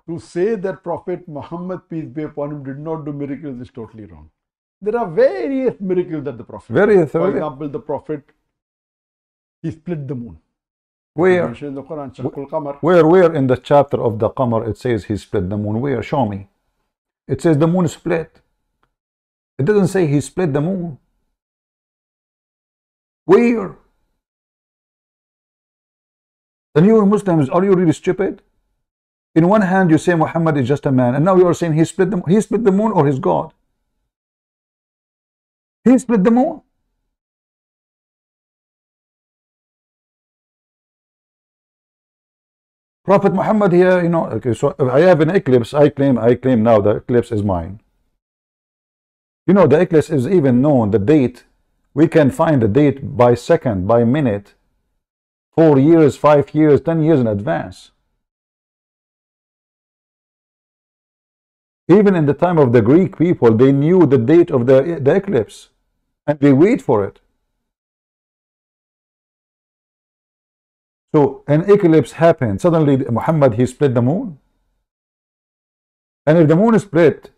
To say that Prophet Muhammad, peace be upon him, did not do miracles is totally wrong. There are various miracles that the Prophet did. For example, the Prophet, he split the moon. Where? Mentioned in the Quran, Shaqul Qamar. Where in the chapter of the Qamar it says he split the moon? Where? Show me. It says the moon split. It doesn't say he split the moon. Where? And you Muslims, are you really stupid? In one hand you say Muhammad is just a man, and now you are saying he split the moon or his God? He split the moon. Prophet Muhammad here, you know, okay, so if I have an eclipse, I claim now the eclipse is mine. You know, the eclipse is even known, the date, we can find the date by second, by minute, 4 years, 5 years, 10 years in advance. Even in the time of the Greek people, they knew the date of the eclipse, and they wait for it. So an eclipse happened, suddenly Muhammad, he split the moon. And if the moon is split,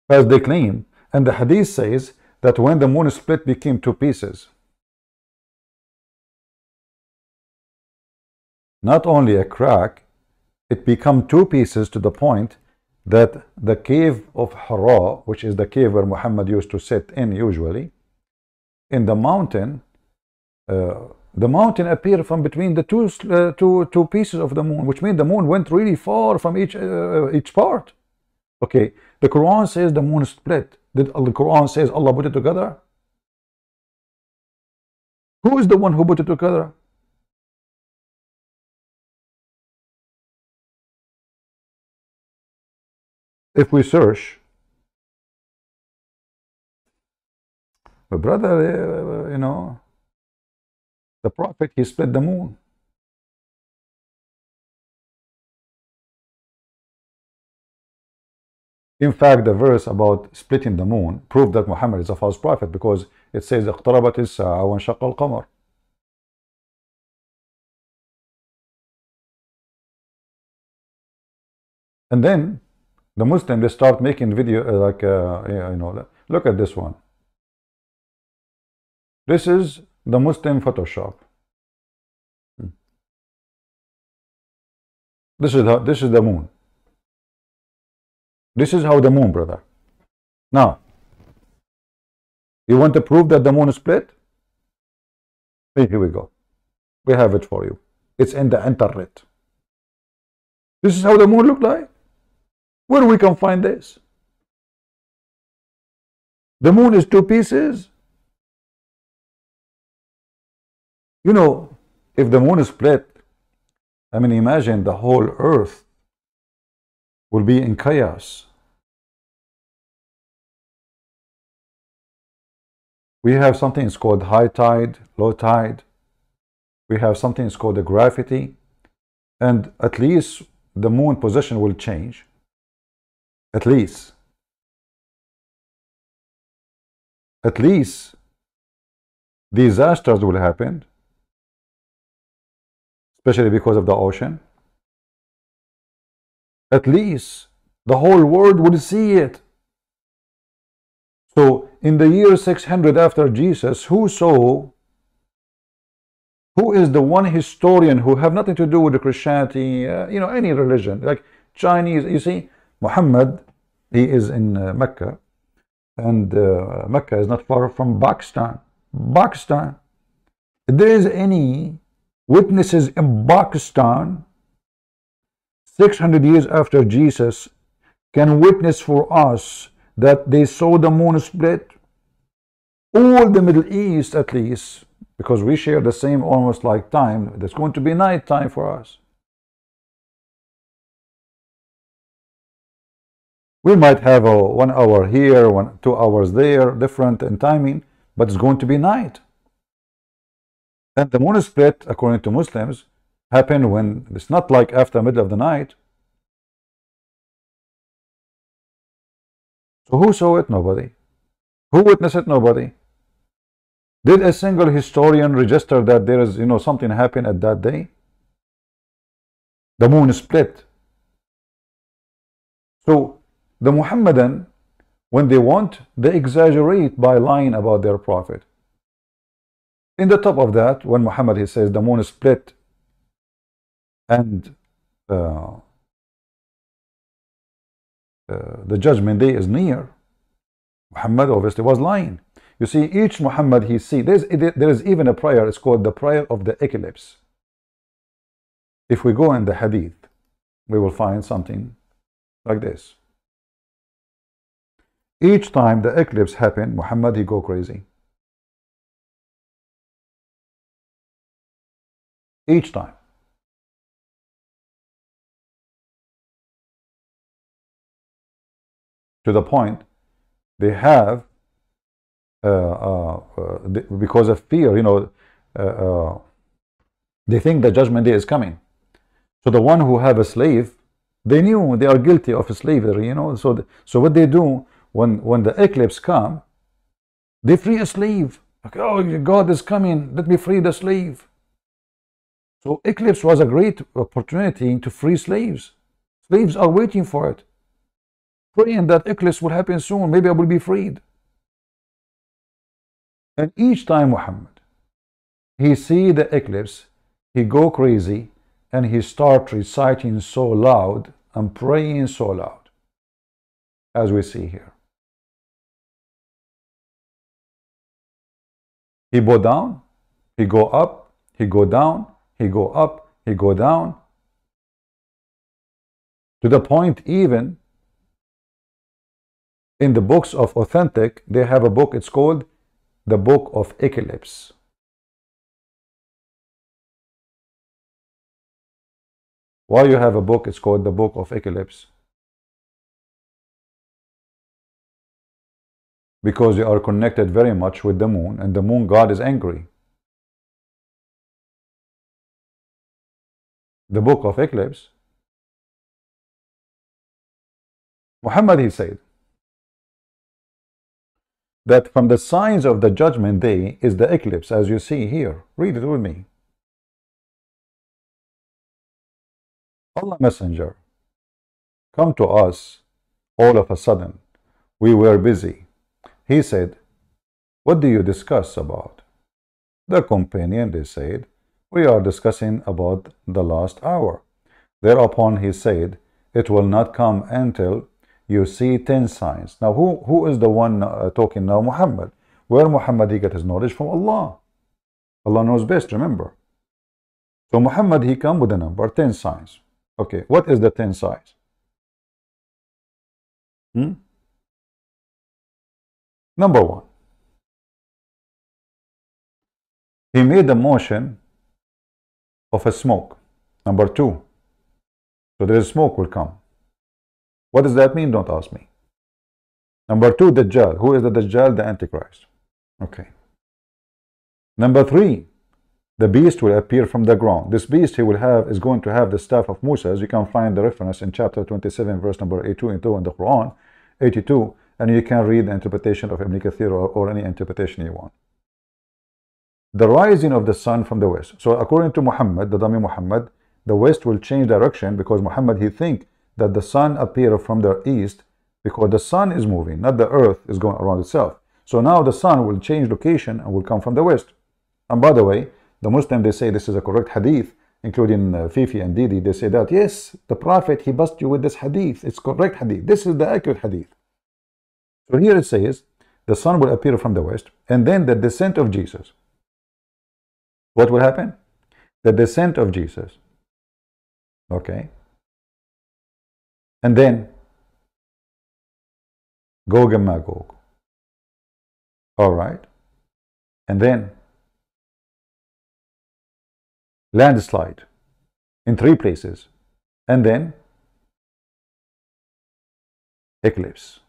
as they claim, and the hadith says that when the moon split became 2 pieces, not only a crack, it became 2 pieces to the point that the cave of Hira, which is the cave where Muhammad used to sit in usually, in the mountain appeared from between the two pieces of the moon, which means the moon went really far from each part. Okay, the Quran says the moon split. Did the Quran says Allah put it together? Who is the one who put it together? If we search, but brother, you know, the Prophet, he split the moon. In fact, the verse about splitting the moon proved that Muhammad is a false prophet, because it says اقتربت الساعة وانشق القمر. And then the Muslims, they start making video like you know, look at this one. This is the Muslim Photoshop. This is the moon. This is how the moon, brother. Now, you want to prove that the moon is split? Here we go. We have it for you. It's in the internet. This is how the moon looked like. Where we can find this? The moon is 2 pieces. You know, if the moon is split, I mean, imagine the whole earth will be in chaos. We have something that's called high tide, low tide. We have something that's called the gravity. And at least the moon position will change. At least. At least disasters will happen, especially because of the ocean. At least the whole world will see it. So in the year 600 after Jesus, who is the one historian who have nothing to do with the Christianity, you know, any religion, like Chinese? You see, Muhammad, he is in Mecca, and Mecca is not far from Pakistan. If there is any witnesses in Pakistan 600 years after Jesus can witness for us that they saw the moon split, all the Middle East, at least, because we share the same almost like time, there's going to be night time for us. We might have a 1 hour here, 2 hours there, different in timing, but it's going to be night. And the moon split, according to Muslims, happened when it's not like after middle of the night. So who saw it? Nobody. Who witnessed it? Nobody. Did a single historian register that there is, you know, something happened at that day? The moon split. So the Muhammadan, when they want, they exaggerate by lying about their prophet. In the top of that, when Muhammad, he says the moon is split and the judgment day is near, Muhammad obviously was lying. You see, each Muhammad he see, there is even a prayer, it's called the prayer of the eclipse. If we go in the hadith, we will find something like this. Each time the eclipse happen, Muhammad he go crazy. Each time. To the point they have because of fear, you know, they think the judgment day is coming. So the one who have a slave, they knew they are guilty of slavery, you know. So what they do when the eclipse come, they free a slave. Like, oh, God is coming, let me free the slave. So eclipse was a great opportunity to free slaves. Slaves are waiting for it, praying that eclipse will happen soon, maybe I will be freed. And each time Muhammad, he see the eclipse, he go crazy, and he start reciting so loud and praying so loud, as we see here. He bow down, he go up, he go down, he go up, he go down, to the point even in the books of authentic, they have a book, it's called the Book of Eclipse. Why you have a book, it's called the Book of Eclipse? Because you are connected very much with the moon, and the moon god is angry. The Book of Eclipse, Muhammad he said that from the signs of the judgment day is the eclipse, as you see here. Read it with me. Allah Messenger, come to us all of a sudden. We were busy. He said, what do you discuss about? The companion, they said, we are discussing about the last hour. Thereupon he said, it will not come until you see 10 signs. Now who is the one talking now? Muhammad. Where Muhammad he got his knowledge? From Allah. Allah knows best, remember. So Muhammad he come with the number 10 signs. Okay, what is the 10 signs? Number 1, he made the motion of a smoke. Number 2, so there is smoke will come. What does that mean? Don't ask me. Number 2, Dajjal. Who is the Dajjal? The Antichrist. Okay. Number 3, the beast will appear from the ground. This beast is going to have the staff of Moses. You can find the reference in chapter 27, verse number 82 in the Quran, 82, and you can read the interpretation of Ibn Kathir or any interpretation you want. The rising of the sun from the west. So according to Muhammad, the dummy Muhammad, the west will change direction because Muhammad he think that the sun appear from the east because the sun is moving, not the earth is going around itself. So now the sun will change location and will come from the west. And by the way, the Muslim, they say this is a correct hadith, including Fifi and Didi. They say that, yes, the Prophet, he bust you with this hadith. It's correct hadith. This is the accurate hadith. So here it says, the sun will appear from the west, and then the descent of Jesus. What will happen? The descent of Jesus. Okay. And then Gog and Magog. All right. And then landslide in 3 places. And then eclipse.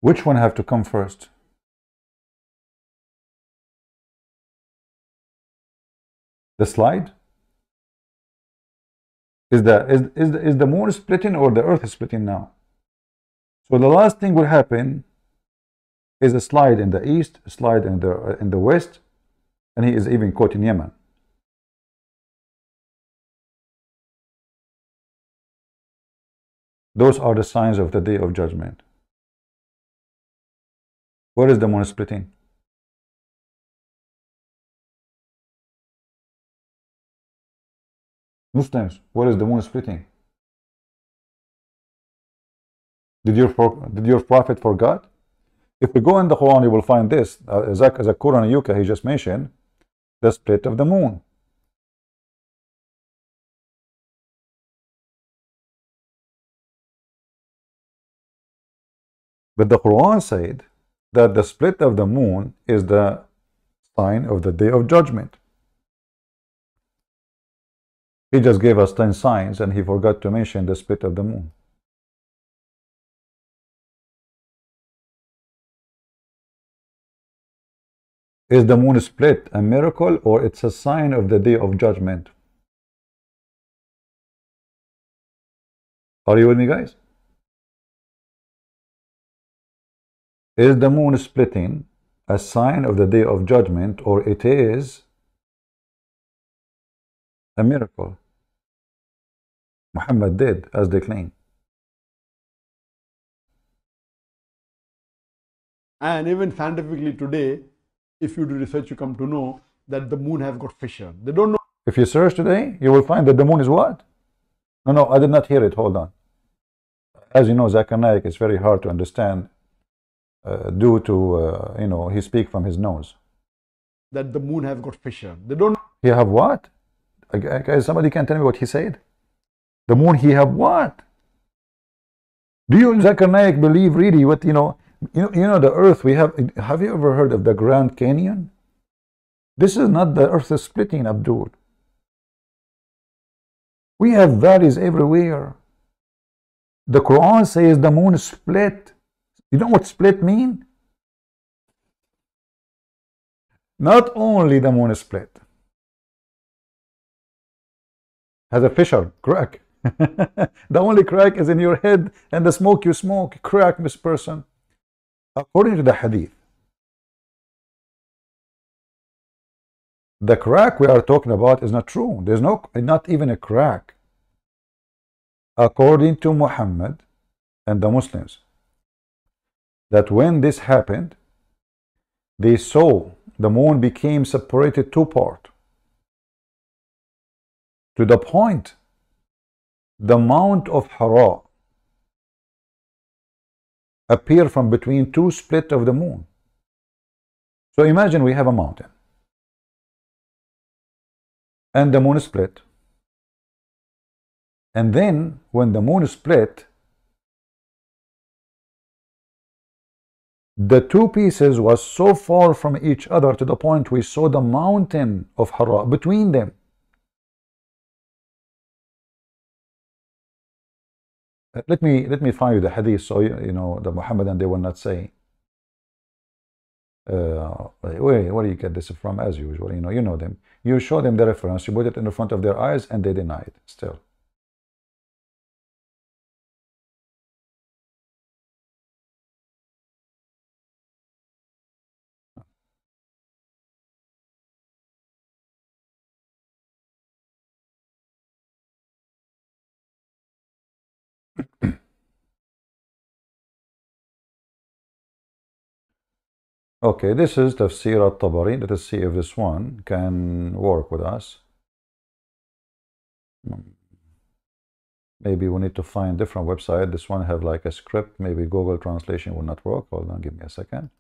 Which one have to come first? The slide? Is the moon splitting or the earth is splitting now? So the last thing will happen is a slide in the east, a slide in the west, and he is even caught in Yemen. Those are the signs of the day of judgment. Where is the moon splitting? Muslims, where is the moon splitting? Did your prophet forgot? If we go in the Quran, you will find this. Zakir Naik, he just mentioned the split of the moon. But the Quran said that the split of the moon is the sign of the day of judgment. He just gave us 10 signs and he forgot to mention the split of the moon. Is the moon split a miracle or it's a sign of the day of judgment? Are you with me, guys? Is the moon splitting a sign of the day of judgment, or it is a miracle? Muhammad did, as they claim. And even scientifically today, if you do research, you come to know that the moon has got fissure. They don't know. If you search today, you will find that the moon is what? No, I did not hear it. Hold on. As you know, Zakir Naik is very hard to understand due to, he speaks from his nose. That the moon has got fissure. They don't know. He have what? Guys, somebody can tell me what he said? The moon, he have what? Do you, Zakir Naik, believe really what, the earth we have you ever heard of the Grand Canyon? This is not the earth is splitting, Abdul. We have valleys everywhere. The Quran says the moon split. You know what split mean? Not only the moon split, has a fissure, crack. The only crack is in your head and the smoke you smoke, crack, Miss Person. According to the hadith, the crack we are talking about is not true. There's not even a crack. According to Muhammad and the Muslims, that when this happened, they saw the moon became separated two parts, to the point the Mount of Hara appear from between two split of the moon. So imagine we have a mountain and the moon split, and then when the moon split, the two pieces was so far from each other to the point we saw the mountain of Hara between them. Let me find you the hadith, so the Muhammadan, they will not say where do you get this from? As usual, you know them. You show them the reference, you put it in the front of their eyes, and they deny it still. Okay, this is Tafsir al-Tabari. Let us see if this one can work with us. Maybe we need to find different website. This one have like a script. Maybe Google translation will not work. Hold on, give me a second.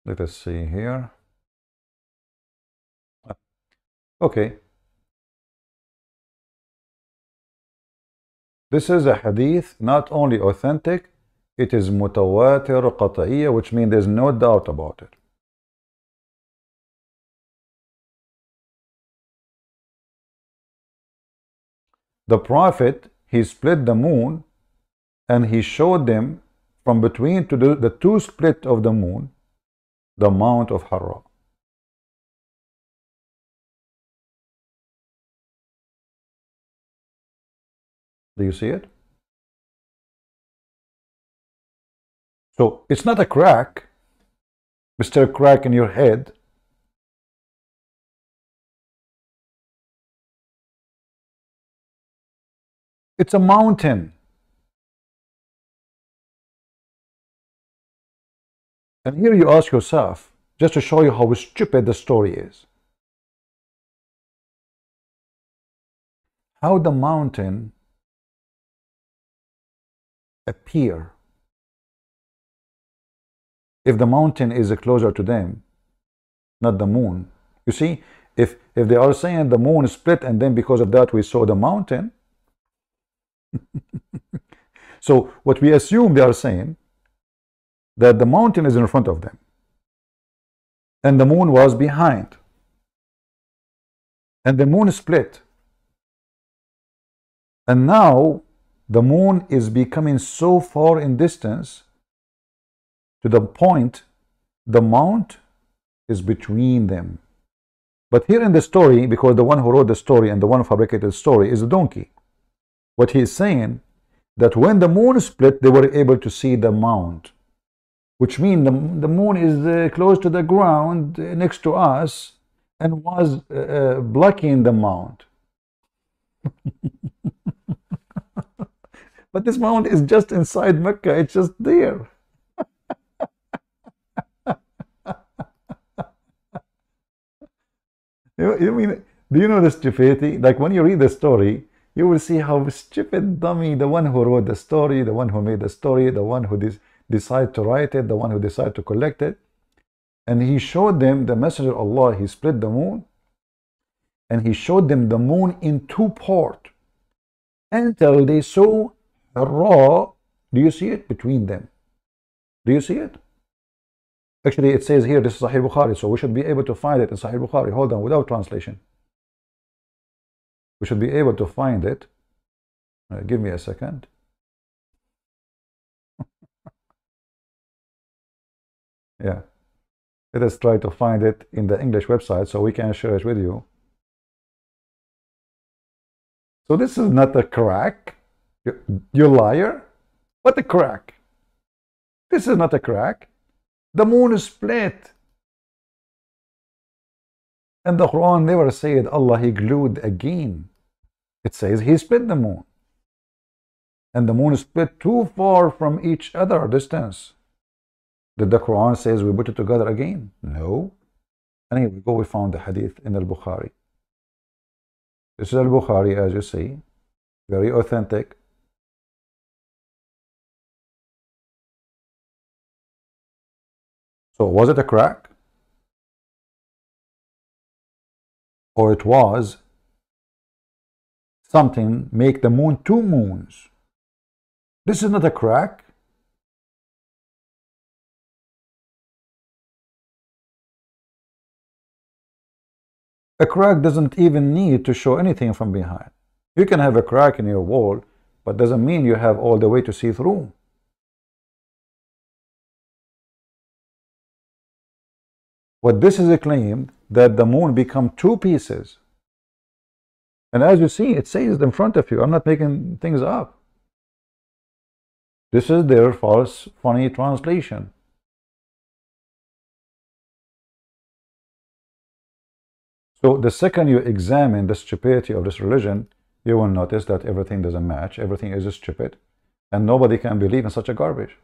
Let us see here. Okay. This is a hadith, not only authentic, it is mutawatir qat'iyya, which means there's no doubt about it. The prophet, he split the moon and he showed them from between to the two split of the moon, the Mount of Hara. Do you see it? So it's not a crack, Mr. Crack in your head. It's a mountain. And here you ask yourself, just to show you how stupid the story is, how the mountain appear if the mountain is closer to them, not the moon. You see, if they are saying the moon is split and then because of that we saw the mountain, so what we assume they are saying, that the mountain is in front of them and the moon was behind and the moon split, and now the moon is becoming so far in distance to the point the mount is between them. But here in the story, because the one who wrote the story and the one who fabricated the story is a donkey, what he is saying that when the moon split they were able to see the mount, which means the moon is close to the ground next to us and was blocking the mount. But this mount is just inside Mecca, it's just there. You mean, do you know the stupidity? Like when you read the story, you will see how stupid dummy, the one who wrote the story, the one who made the story, the one who decided to write it, the one who decided to collect it. And he showed them the messenger of Allah, he split the moon, and he showed them the moon in two parts until they saw Hara. Do you see it? Between them. Do you see it? Actually, it says here, this is Sahih Bukhari, so we should be able to find it in Sahih Bukhari. Hold on, without translation. We should be able to find it. Give me a second. Yeah. Let us try to find it in the English website so we can share it with you. So this is not a crack. You liar. What a crack. This is not a crack. The moon is split. And the Quran never said Allah he glued again. It says he split the moon. And the moon is split too far from each other distance. Did the Quran says we put it together again? No. And here we go, we found the hadith in al-Bukhari. This is al-Bukhari, as you see. Very authentic. So was it a crack? Or it was something make the moon two moons? This is not a crack. A crack doesn't even need to show anything from behind. You can have a crack in your wall, but doesn't mean you have all the way to see through. What this is a claim that the moon become two pieces. And as you see, it says in front of you. I'm not making things up. This is their false, funny translation. So the second you examine the stupidity of this religion, you will notice that everything doesn't match. Everything is stupid. And nobody can believe in such a garbage.